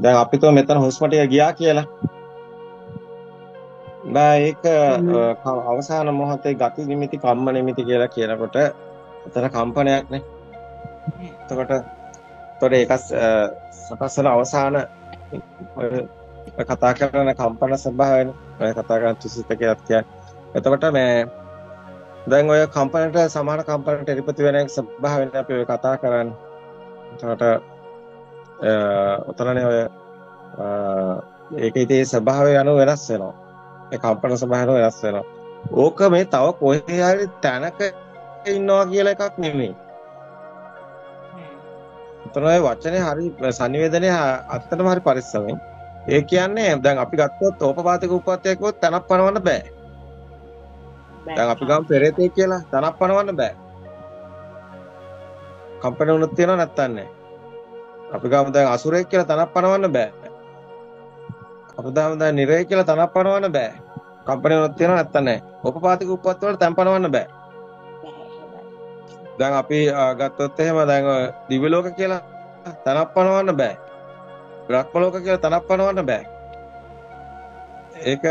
දැන් අපි તો මෙතන හුස්ම ටික ගියා කියලා. ඒක අවසාන මොහොතේ ගති නිමිති කම්ම නිමිති කියලා කියනකොට එතන කම්පනයක් නේ. එතකොට ඒක සකස් වෙන අවසාන ඔය කතා කරන කම්පන ස්වභාවයනේ. ඔය කතා කරන තුසිත කියලා කියන්නේ. එතකොට මේ දැන් ඔය කම්පනට සමාන කම්පනට එලිපති වෙන ස්වභාවයෙන් අපි ඔය කතා කරන්නේ. එතකොට උතරනේ ඔය ඒක ඉතින් ස්වභාවය අනුව වෙනස් වෙනවා. ඒ කම්පන ස්වභාවය වෙනස් වෙනවා. ඕක මේ තව කොහේ හරි තැනක ඉන්නවා කියලා එකක් නෙමෙයි. උතන ඔය වචනේ හරි සංනිවේදනයේ අත්තටම හරි පරිස්සමෙන්. ඒ කියන්නේ දැන් අපි ගත්තොත් ඕපපාතික උප්පත්තියක් කිව්වොත් තනක් පනවන්න බෑ. දැන් අපි ගමු පෙරේතේ කියලා තනක් පනවන්න බෑ. කම්පන වුණොත් තියෙනව නැත්තන් නෑ. අපි ගමු දැන් අසුරෙක් කියලා තනක් පනවන්න බෑ. අපි දැන් නිරේ කියලා තනක් පනවන්න බෑ. කම්පන වුණොත් තියෙනව නැත්තන් නෑ. ඕපපාතික උප්පත්ති වල තන් පනවන්න බෑ. දැන් අපි ගත්තොත් එහෙම දැන් දිව්‍ය ලෝක කියලා තනක් පනවන්න බෑ. බ්‍රහ්ම ලෝක කියලා තනක් පනවන්න බෑ. ඒක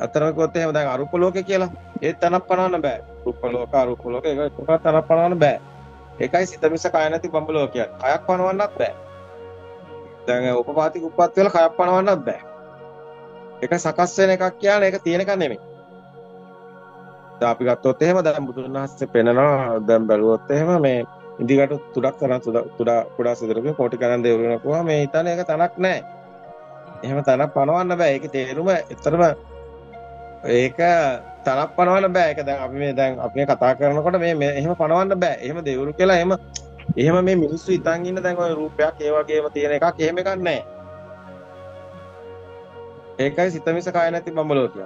අතරම කිව්වොත් එහෙම දැන් අරූප ලෝකේ කියලා ඒත් තනක් පනවන්න බෑ. රූප ලෝක අරූප ලෝක ඒක එකපාරට තනක් පනවන්න බෑ. ඒකයි සිත මිස කය නැති බඹ ලෝකයක්. කයක් පනවන්නත් බෑ. දැන් උපපාතික උප්පත්ති වල කයක් පනවන්නත් බෑ. ඒක සකස් වෙන එකක් කියන්නේ ඒක තියෙන එකක් නෙමෙයි. දැන් අපි ගත්තොත් එහෙම දැන් බුදුන් වහන්සේ පෙන්නනවා දැන් බැලුවොත් එහෙම මේ ඉදිකට තුඩක් තරම් කුඩා සිදුරක කෝටි ගණන් දෙවියන් කෝවා මේ හිතන්නේ ඒක තනක් නැහැ. එහෙම තනක් පනවන්න බෑ. ඒකේ තේරුම ඇත්තටම ඒක තනක් පනවන්න බෑ. ඒක දැන් අපි මේ කතා කරනකොට මේ එහෙම පනවන්න බෑ. එහෙම දෙවිවරු කියලා එහෙම මේ මිනිස්සු හිතන් ඉන්න දැන් ওই රූපයක් ඒ වගේම තියෙන එකක් එහෙම එකක් නැහැ. ඒකයි සිත මිස කය නැති බඹලෝකය.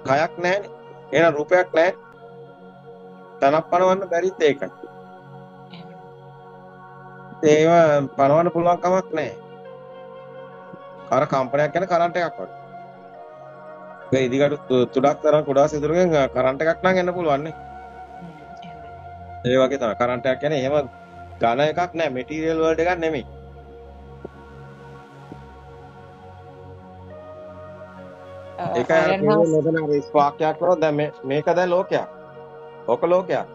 කයක් නැහැනේ. එහෙනම් රූපයක් නැහැ. තනක් පනවන්න බැරිත් ඒකයි. ඒව පනවන්න පුළුවන් කමක් නැහැ. අර කම්පනයක් යන කරන්ට් එකක් වගේ. ඒ ඉදිකට තුඩක් තරම් කුඩා සිදුරකින් කරන්ට් එකක් නම් එන්න පුළුවන් නේ. ඒ වගේ තමයි කරන්ට් එකක් කියන්නේ එහෙම ඝන එකක් නෑ මෙටීරියල් වර්ල්ඩ් එකක් නෙමෙයි. ඒකයි අර මෙතන අර ස්පාක්යක් කරොත් දැන් මේක දැන් ලෝකයක්. ඕක ලෝකයක්.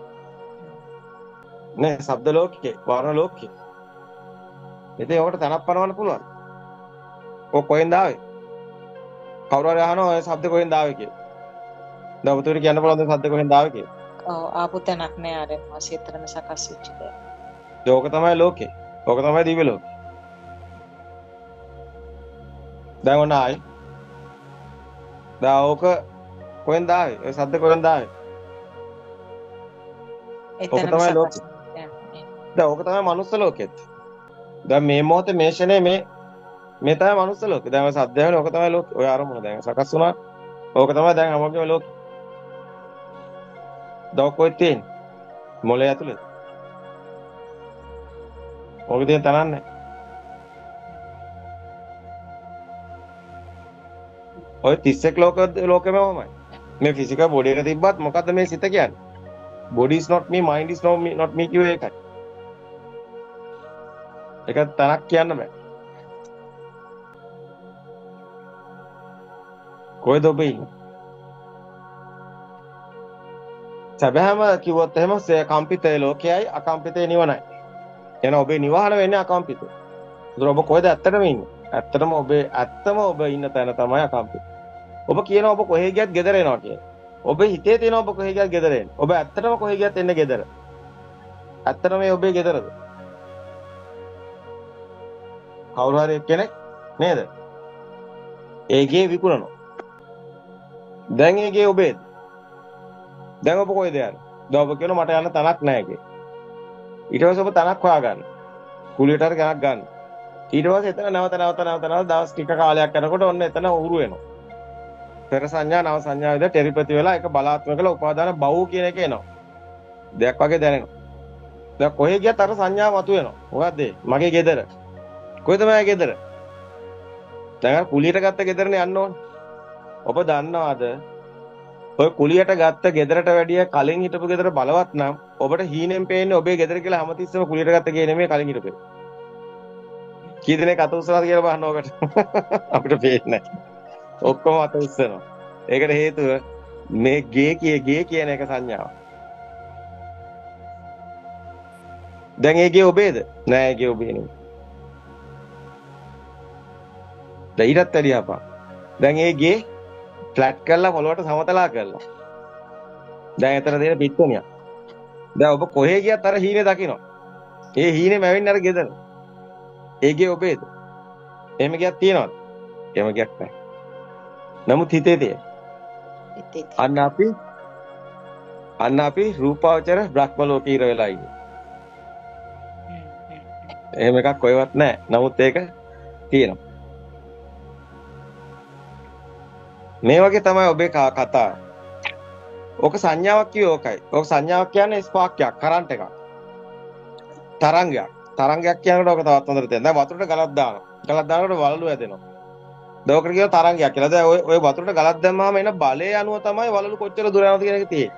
නේ ශබ්ද ලෝකේ වර්ණ ලෝකේ. ඉතින් ඕකට තනක් පනවන්න පුළුවන්. ඔය කොහෙන්ද ආවේ? කවුරු හරි අහනවා ඔය ශබ්ද කොහෙන්ද ආවේ කියලා. දැන් ඔබතුමී කියන්න පුළුවන්ද ශබ්ද කොහෙන්ද ආවේ කියලා? ඔව් ආපු තැනක් නෑ අර මාසිතරම සකස් වෙච්ච දෙයක්. ඕක තමයි ලෝකේ. ඕක තමයි දිව්‍ය ලෝකේ. දැන් ඔන්න ආයි. දැන් ඕක කොහෙන්ද ආවේ? ඔය ශබ්ද කොහෙන්ද ආවේ? ඕක තමයි ලෝකේ. දැන් ඕක තමයි මනුස්ස ලෝකෙත්. දැන් මේ මොහොතේ මේ ෂනේ මේ තමයි මනුස්ස ලෝකේ. දැන් ඔය සද්ද වෙන ඕක තමයි ලෝකේ. ඔය අරමුණ දැන් සකස් වුණා. ඕක තමයි දැන් හැමෝගෙම ලෝකේ. දැන් කොහෙද තියෙන්නේ? මොලේ ඇතුලේ. ඕක තියෙන තනන්නේ. ඔය 31 ලෝකෙම ඔහමයි. මේ ෆිසිකල් බොඩි එක තිබ්බත් මොකද්ද මේ සිත කියන්නේ? body is not me, mind is not me කියුවේ ඒකයි. ඒක තනක් කියන්න බෑ. කොහෙද ඔබ ඉන්නේ? සැබෑම කිව්වොත් එහෙම කම්පිතේ ලෝකයයි අකම්පිතේ නිවනයි. එහෙනම් ඔබේ නිවහන වෙන්නේ අකම්පිතේ. ඒතර ඔබ කොහෙද ඇත්තටම ඉන්නේ? ඇත්තටම ඔබ ඉන්න තැන තමයි අකම්පිත. ඔබ කියනවා ඔබ කොහේ ගියත් ගෙදර එනවා කියලා. ඔබේ හිතේ තියෙනවා ඔබ කොහේ ගියත් ගෙදර එන්නේ. ඔබ ඇත්තටම කොහේ ගියත් එන්නේ ගෙදර. ඇත්තටම මේ ඔබේ ගෙදරද? කවුරු හරි කෙනෙක් නේද? ඒ ගේ විකුණනවා. දැන් ඒ ගේ ඔබේද? දැන් ඔබ කොහෙද යන්නේ? දැන් ඔබ කියනවා මට යන්න තනක් නැහැ කිය. ඊට පස්සේ ඔබ තනක් හොයාගන්න. කුලියට හරි ගණක් ගන්න. ඊට පස්සේ එතන නැවත දවස් ටික කාලයක් යනකොට ඔන්න එතන උහුරු වෙනවා. පෙර සංඥා නව සංඥා විදිහට ටෙලිපති වෙලා ඒක බලාත්මක කළ උපාදාන බහුව කියන එක එනවා. දෙයක් වගේ දැනෙනවා. දැන් කොහේ ගියත් අර සංඥා මතුවෙනවා. මොකද්ද මගේ ගෙදර. කොහෙද මගේ ගෙදර? දැන් අර කුලියට ගත්ත ගෙදරනේ යන්න ඕනේ. ඔබ දන්නවද? ඔය කුලියට ගත්ත ගෙදරට වැඩිය කලින් හිටපු ගෙදර බලවත් නම් ඔබට හීනෙන් පේන්නේ ඔබේ ගෙදර කියලා හැමතිස්සෙම කුලියට ගත්ත ගේ නෙමෙයි කලින් හිටපේ. කී දෙනෙක් අත උස්සනවාද කියලා බලන්න ඕකට. අපිට පේන්නේ නැහැ. ඔක්කොම අත උස්සනවා. ඒකට හේතුව මේ ගේ කියන එක සංඥාව. දැන් ඒ ගේ ඔබේද? නෑ ඒ ගේ ඔබේ නෙමෙයි. දැන් ඊටත් වැඩි අපා. දැන් ඒ ගේ ෆ්ලැට් කරලා පොළොවට සමතලා කරලා. දැන් එතන තියෙන පිට්ටනියක්. දැන් ඔබ කොහේ ගියත් අර හීනේ දකින්න. ඒ හීනේ මැවෙන්නේ අර ගෙදර. ඒ ගේ ඔබේද? එහෙම ගියක් තියනවද? එහෙම ගියක් නැහැ. නමුත් හිතේ තියෙන. අන්න අපි රූපාවචර බ්‍රහ්ම ලෝකේ ඉර වෙලා ඉන්නේ. එහෙම එකක් කොහෙවත් නැහැ. නමුත් ඒක තියෙනවා. මේ වගේ තමයි ඔබේ කතාව. ඕක සංඥාවක් කිව්වේ ඕකයි. ඕක සංඥාවක් කියන්නේ ස්පාක් එකක්, කරන්ට් එකක්. තරංගයක්. තරංගයක් කියනකොට ඕක තවත් හොඳට තේරෙනවා. දැන් වතුරට ගලක් දානවා. ගලක් දානකොට වලලු හැදෙනවා. දැන් ඕකට කියනවා තරංගයක් කියලා. දැන් ඔය වතුරට ගලක් දැම්මාම එන බලය අනුව තමයි වලලු කොච්චර දුර යනවද කියන එක තියෙන්නේ.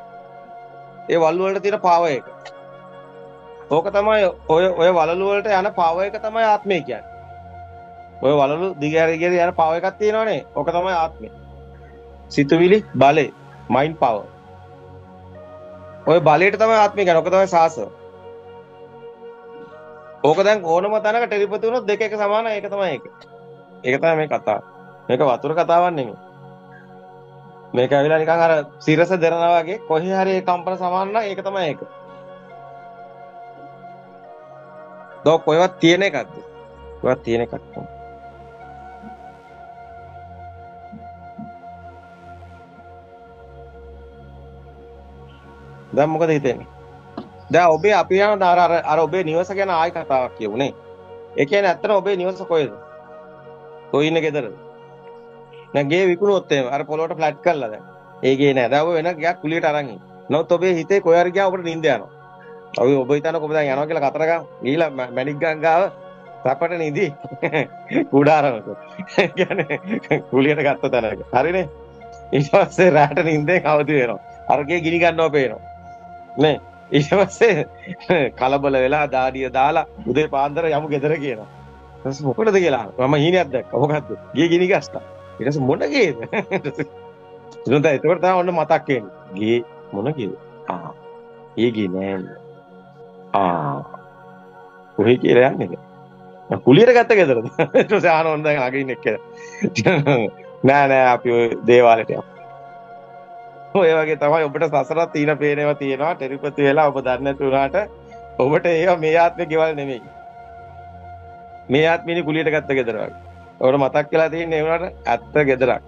ඒ වලලු වලට තියෙන පාවර් එක. ඕක තමයි ඔය වලලු වලට යන පාවර් එක තමයි ආත්මය කියන්නේ. ඔය වලලු දිගහැරගෙන යන පාවර් එකක් තියෙනවනේ. ඕක තමයි ආත්මය. සිතුවිලි බලය, මයින්ඩ් පවර්. ඔය බලයට තමයි ආත්මය කියන්නේ. ඕක තමයි සාසව. ඕක දැන් ඕනම තැනක ටෙලිපති වුණොත් දෙක එක සමානයි. ඒක තමයි ඒක. ඒක තමයි මේ කතාව. මේක වතුර කතාවක් නෙමෙයි. මේක ඇවිල්ලා නිකන් අර සිරස දෙරනවා වගේ කොහේ හරි ඒ කම්පන සමාන නම් ඒක තමයි ඒක. දොක් කොහෙවත් තියෙන එකක්ද? කොහෙවත් තියෙන එකක් නෙමෙයි. දැන් මොකද හිතෙන්නේ? දැන් ඔබේ අපි යන අර ඔබේ නිවස ගැන ආයි කතාවක් කියමුනේ. ඒ කියන්නේ ඇත්තට ඔබේ නිවස කොහෙද? කොයි ඉන්නේ ගෙදරද? දැන් ගේ විකුණුවොත් එහෙම අර පොළොවට ෆ්ලැට් කරලා දැන්. ඒ ගේ නෑ. දැන් ඔබ වෙන ගයක් කුලියට අරන් ඉන්නේ. නමුත් ඔබේ හිතේ කොහේ හරි ගියාම ඔබට නිින්ද යනවා. ඔබ හිතනකො ඔබ දැන් යනවා කියලා කතර ගාව. ගිහිලා මැණික් ගම් ගාව සපට නිදි. කුඩාරමක. කියන්නේ කුලියට ගත්ත තැනක. හරිනේ? ඊට පස්සේ රාට නිින්දෙන් අවදි වෙනවා. අර ගේ ගිනි ගන්නවා පේනවා. නේ? ඊට පස්සේ කලබල වෙලා දාඩිය දාලා උදේ පාන්දර යමු ගෙදර කියනවා. ඊට පස්සේ මොකටද කියලා අහනවා. මම හීනයක් දැක්කා. මොකද්ද? ගේ ගිනි ගස්තා. ඊට පස්සේ මොන ගේද? ඉතින් ඒකට තමයි ඔන්න මතක් වෙන්නේ. ගේ මොන ගේද? ඒ ගේ නෑ. කොහේ කියලා යන්නේ? කුලියට ගත්ත ගෙදරද? ඊට පස්සේ ආන ඕන දැන් අගින් එක්ක. නෑ අපි ඔය දේවාලයට යමු. ඔය වගේ තමයි ඔබට සසරත් තීන පේනවා තියෙනවා ටෙලිපති වෙලා ඔබ දන්නේ නැති වුණාට ඔබට ඒවා මේ ආත්මේ ගෙවල් නෙමෙයි. මේ ආත්මේනේ කුලියට ගත්ත ගෙදර වගේ. ඔබට මතක් වෙලා තියෙන්නේ ඒ වුණාට ඇත්ත ගෙදරක්.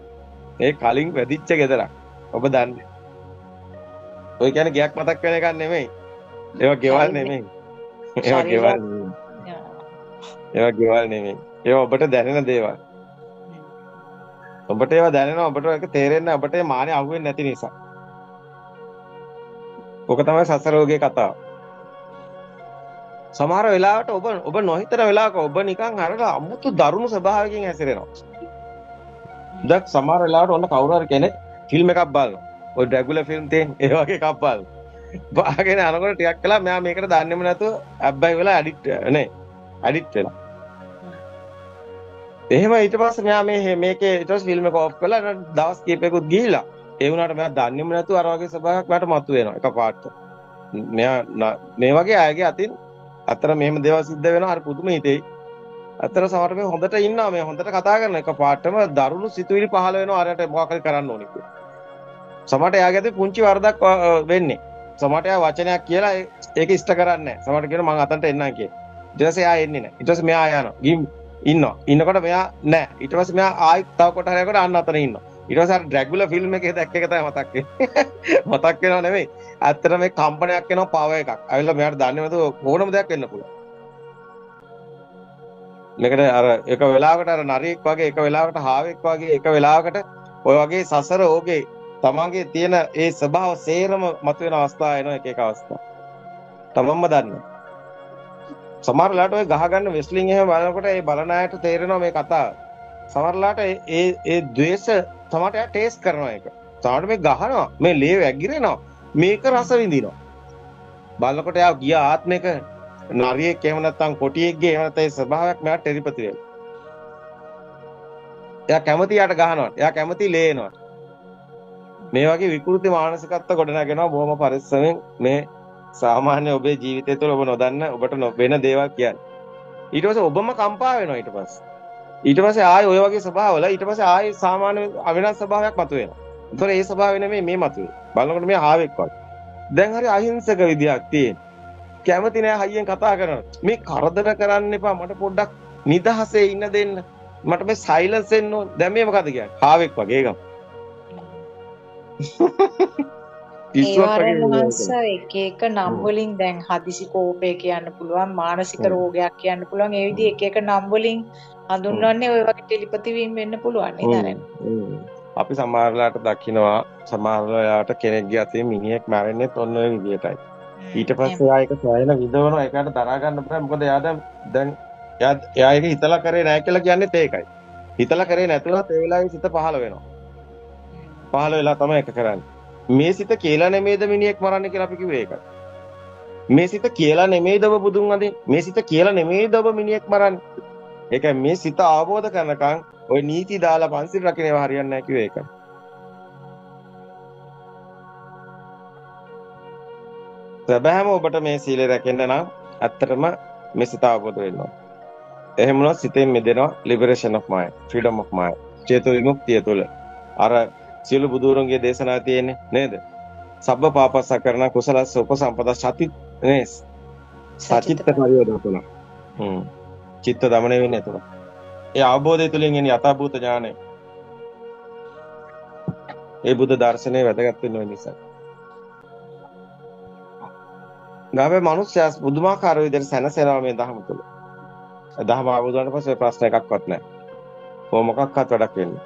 ඒ කලින් වැදිච්ච ගෙදරක්. ඔබ දන්නේ. ඔය කියන්නේ ගයක් මතක් වෙන එකක් නෙමෙයි. ඒවා ගෙවල් නෙමෙයි. ඒවා ගෙවල් නෙමෙයි. ඒවා ගෙවල් නෙමෙයි. ඒවා ඔබට දැනෙන දේවල්. ඔබට ඒවා දැනෙනවා ඔබට ඒක තේරෙන්නේ ඔබට ඒ මානෙ අහුවෙන්නේ නැති නිසා. ඔක තමයි සසර රෝගයේ කතාව. සමහර වෙලාවට ඔබ නොහිතන වෙලාවක ඔබ නිකන් අර අමුතු දරුණු ස්වභාවයකින් හැසිරෙනවා. දැන් සමහර වෙලාවට ඔන්න කවුරු හරි කෙනෙක් ෆිල්ම් එකක් බලනවා. ඔය ඩ්‍රැගුලා ෆිල්ම් තියෙන ඒ වගේ එකක් බලනවා. බාගෙන අනකොට ටිකක් කළා මෙයා මේකට දන්නේම නැතුව අබ්බයි වෙලා ඇඩික්ට් වෙලා. එහෙම ඊට පස්සේ මෙයා මේකේ ඊට පස්සේ ෆිල්ම් එක ඔෆ් කරලා දවස් කීපයකට ගිහිලා ඒ වුණාට මෙයා දන්නේම නැතුව අර වගේ ස්වභාවයක් මට මතුවෙනවා එකපාරට. මෙයා මේ වගේ අයගේ අතින් අතර මෙහෙම දේවල් සිද්ධ වෙනවා හරි පුදුම හිතෙයි. අතර සමහර මේ හොඳට ඉන්නවා මේ හොඳට කතා කරන එකපාරටම දරුණු සිතුවිලි පහළ වෙනවා අරයට මොකක් හරි කරන්න ඕනේ කියලා. සමහරට එයාගේ අතින් පුංචි වරදක් වෙන්නේ. සමහරට එයා වචනයක් කියලා ඒක ඉෂ්ට කරන්නේ නැහැ. සමහරට කියනවා මං අතන්ට එන්නම් කියලා. ඊට පස්සේ එයා එන්නේ නැහැ. ඊට පස්සේ මෙයා යනවා. ඉන්නවා. ඉන්නකොට මෙයා නැහැ. ඊට පස්සේ මෙයා ආයි තව කොට හරියකට අන්න අතන ඉන්නවා. ඊට පස්සේ අර ඩ්‍රැගුලා ෆිල්ම් එකේ දැක්ක එක තමයි මතක් වෙන්නේ. මතක් වෙනව නෙමෙයි. ඇත්තට මේ කම්පනයක් එනවා පව එකක්. ඇවිල්ලා මෙයාට දන්නේ නැතුව ඕනම දෙයක් වෙන්න පුළුවන්. මේකට අර එක වෙලාවකට අර නරියෙක් වගේ එක වෙලාවකට හාවෙක් වගේ එක වෙලාවකට ඔය වගේ සසර ඕගේ තමන්ගේ තියෙන ඒ ස්වභාව සේරම මතුවෙන අවස්ථා එනවා එක එක අවස්ථා. තමන්ම දන්නේ. සමහර වෙලාවට ඔය ගහගන්න වෙස්ලින් එහෙම බලනකොට ඒ බලන අයට තේරෙනවා මේ කතාව. සමහර වෙලාවට ඒ ද්වේෂ සමහරට එයා ටේස්ට් කරනවා ඒක. සමහරට මේ ගහනවා මේ ලේ වැගිරෙනවා මේක රස විඳිනවා. බලනකොට එයා ගිය ආත්මයක නරියෙක් එහෙම නැත්නම් කොටියෙක්ගේ එහෙම නැත්නම් ඒ ස්වභාවයක් මෙයාට ටෙලිපති වෙනවා. එයා කැමති යාට ගහනවා. එයා කැමති ලේනවා. මේ වගේ විකෘති මානසිකත්ව ගොඩනගෙනවා බොහොම පරිස්සමෙන් මේ සාමාන්‍ය ඔබේ ජීවිතය තුළ ඔබ නොදන්න ඔබට වෙන දේවල් කියන්නේ. ඊට පස්සේ ඔබම කම්පා වෙනවා ඊට පස්සේ. ඊට පස්සේ ආයෙ ඔය වගේ ස්වභාවවල ඊට පස්සේ ආයෙ සාමාන්‍ය අවිනාශ ස්වභාවයක් මතුවෙනවා. ඒතකොට ඒ ස්වභාවය නෙමෙයි මේ මතුවේ. බලනකොට මේ ආවෙක් වගේ. දැන් හරි අහිංසක විදියක් තියෙන. කැමති නෑ හයියෙන් කතා කරනවා. මේ කරදර කරන්න එපා මට පොඩ්ඩක් නිදහසේ ඉන්න දෙන්න. මට මේ සයිලන්ස් එන්න ඕන. දැන් මේ මොකද කියන්නේ? ආවෙක් වගේ ඒකම. එක එක නම් වලින් දැන් හදිසි කෝපය කියන්න පුළුවන් මානසික රෝගයක් කියන්න පුළුවන් ඒ විදිහ එක එක නම් වලින් හඳුන්වන්නේ ඔය වගේ ටෙලිපති වීම වෙන්න පුළුවන් නේද? අපි සමහරලාට දකින්නවා සමහරලාට කෙනෙක්ගේ අතේ මිනිහෙක් මැරෙන්නේ ඔන්න ඔය විදිහටයි. ඊට පස්සේ එයා ඒක සෑහෙන විඳවනවා ඒකට දරා ගන්න බෑ මොකද එයා දැන් එයා ඒක හිතලා කරේ නැහැ කියලා කියන්නේත් ඒකයි. හිතලා කරේ නැතුණත් ඒ වෙලාවේ සිත පහළ වෙනවා. පහළ වෙලා තමයි ඒක කරන්නේ. මේ සිත කියලා නෙමෙයිද මිනිහෙක් මරන්නේ කියලා අපි කිව්වේ ඒකයි. මේ සිත කියලා නෙමෙයිද ඔබ බුදුන් වදින්නේ? මේ සිත කියලා නෙමෙයිද ඔබ මිනිහෙක් මරන්නේ? ඒකයි මේ සිත අවබෝධ කරනකන් ඔය නීති දාලා පන්සිල් රකින්නේවා හරියන්නේ නැහැ කිව්වේ ඒකයි. සැබෑම ඔබට මේ සීලය රැකෙන්න නම් ඇත්තටම මේ සිත අවබෝධ වෙන්න ඕන. එහෙම වුණොත් සිතෙන් මිදෙනවා liberation of mind, freedom of mind. චේතෝ විමුක්තිය තුළ අර සියලු බුදුරුන්ගේ දේශනා තියෙන්නේ නේද? සබ්බ පාපස්ස කරන කුසලස්ස උපසම්පදා සති නේ සචිත්ත පරියෝධන තුන. චිත්ත දමනය වෙන්නේ එතන. ඒ අවබෝධය තුළින් එන යථාභූත ඥානය. ඒ බුද්ධ දර්ශනය වැදගත් වෙන නිසා. ගාවේ මිනිස්සයා බුදුමාකාර විදිහට සැනසෙනවා මේ ධර්ම තුල. ධර්ම අවබෝධ වුණාට පස්සේ ප්‍රශ්න එකක්වත් නැහැ. කොහොම මොකක්වත් වැඩක් වෙන්නේ.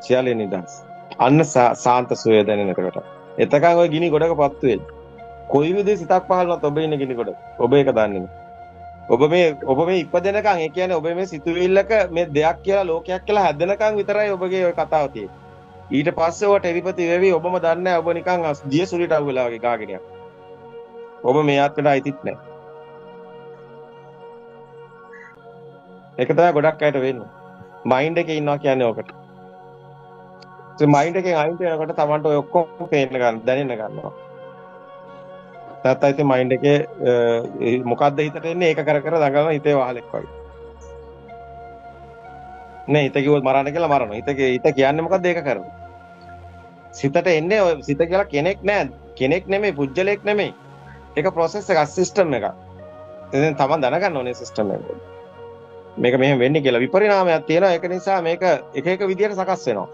සියල්ලේ නිදහස්. අන්න සාන්ත සුවය දැනෙනකොට. එතකන් ওই ගිනි ගොඩකපත් වෙන්නේ. කොයි විදිහේ සිතක් පහළවත් ඔබ ඉන්නේ ගිනි ගොඩ. ඔබ ඒක දන්නේ නැහැ. ඔබ මේ ඉපදෙනකන් ඒ කියන්නේ ඔබ මේ සිතුවිල්ලක මේ දෙයක් කියලා ලෝකයක් කියලා හැදෙනකන් විතරයි ඔබගේ ওই කතාව තියෙන්නේ. ඊට පස්සේ ඔබ ටෙලිපති වෙවි ඔබම දන්නේ නැහැ ඔබ නිකන් දිය සුලිට අහුවෙලා වගේ ගාගෙන යනවා. ඔබ මේ ආත්මයට අයිතිත් නැහැ. ඒක තමයි ගොඩක් අයට වෙන්නේ. මයින්ඩ් එකේ ඉන්නවා කියන්නේ ඕකට. ඒ මයින්ඩ් එකෙන් අයින් වෙනකොට Tamanට ඔය ඔක්කොම පේන්න ගන්න දැනෙන්න ගන්නවා. නැත්නම් ඉතින් මයින්ඩ් එකේ මොකද්ද හිතට එන්නේ ඒක කර කර දඟලන හිතේ වහලෙක් වගේ. නේ හිත කිව්වොත් මරන්න කියලා මරනවා. හිත කියන්නේ මොකද්ද ඒක කරනවා. සිතට එන්නේ ඔය සිත කියලා කෙනෙක් නෑ. කෙනෙක් නෙමෙයි පුජ්‍යලයක් නෙමෙයි. ඒක process එකක් සිස්ටම් එකක්. ඉතින් Taman දැනගන්න ඕනේ සිස්ටම් එක. මේක මෙහෙම වෙන්නේ කියලා විපරිණාමයක් තියෙනවා. ඒක නිසා මේක එක එක විදියට සකස් වෙනවා.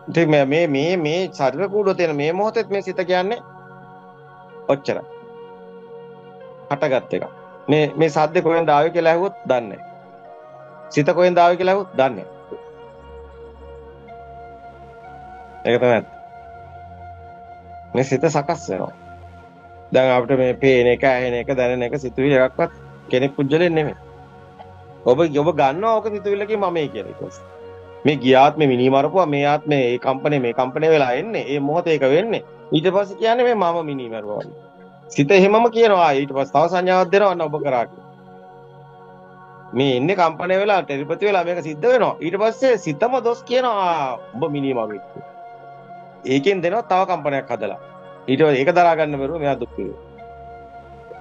ඉතින් මේ ශරීර කූඩුව තියෙන මේ මොහොතේ මේ සිත කියන්නේ ඔච්චරයි. හටගත් එක. මේ සද්ද කොහෙන්ද ආවේ කියලා ඇහුවොත් දන්නේ නැහැ. සිත කොහෙන්ද ආවේ කියලා ඇහුවොත් දන්නේ නැහැ. ඒක තමයි. මේ සිත සකස් වෙනවා. දැන් අපිට මේ පේන එක, ඇහෙන එක, දැනෙන එක සිතුවිලි එකක්වත් කෙනෙක් පුජ්‍යලෙ නෙමෙයි. ඔබ ගන්නවා ඔක සිතුවිල්ලකින් මමයි කියලා ඊට පස්සේ. මේ ගියාත්මේ මිනි මරපුවා මේ ආත්මේ මේ කම්පණය වෙලා එන්නේ. මේ මොහොතේ ඒක වෙන්නේ. ඊට පස්සේ කියන්නේ මේ මම මිනි මරුවා. සිත එහෙමම කියනවා. ඊට පස්සේ තව සංඥාවක් දෙනවා ඔන්න ඔබ කරා කියලා. මේ එන්නේ කම්පණය වෙලා ටෙලිපති වෙලා මේක සිද්ධ වෙනවා. ඊට පස්සේ සිතම දොස් කියනවා ඔබ මිනි මරුවෙක්. ඒකෙන් දෙනවා තව කම්පනයක් හදලා. ඊට පස්සේ ඒක දරා ගන්න බැරුව මෙයා දුක් වෙනවා.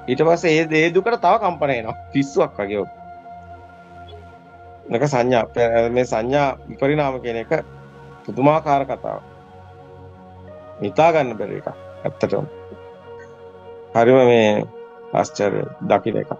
ඊට පස්සේ ඒ දුකට තව කම්පන එනවා. පිස්සුවක් වගේ ඔක. නක සංඥා මේ සංඥා විපරිණාම කියන එක පුදුමාකාර කතාවක්. හිතා ගන්න බැරි එකක්. ඇත්තටම. හරිම මේ ආශ්චර්ය දකින්න එකක්.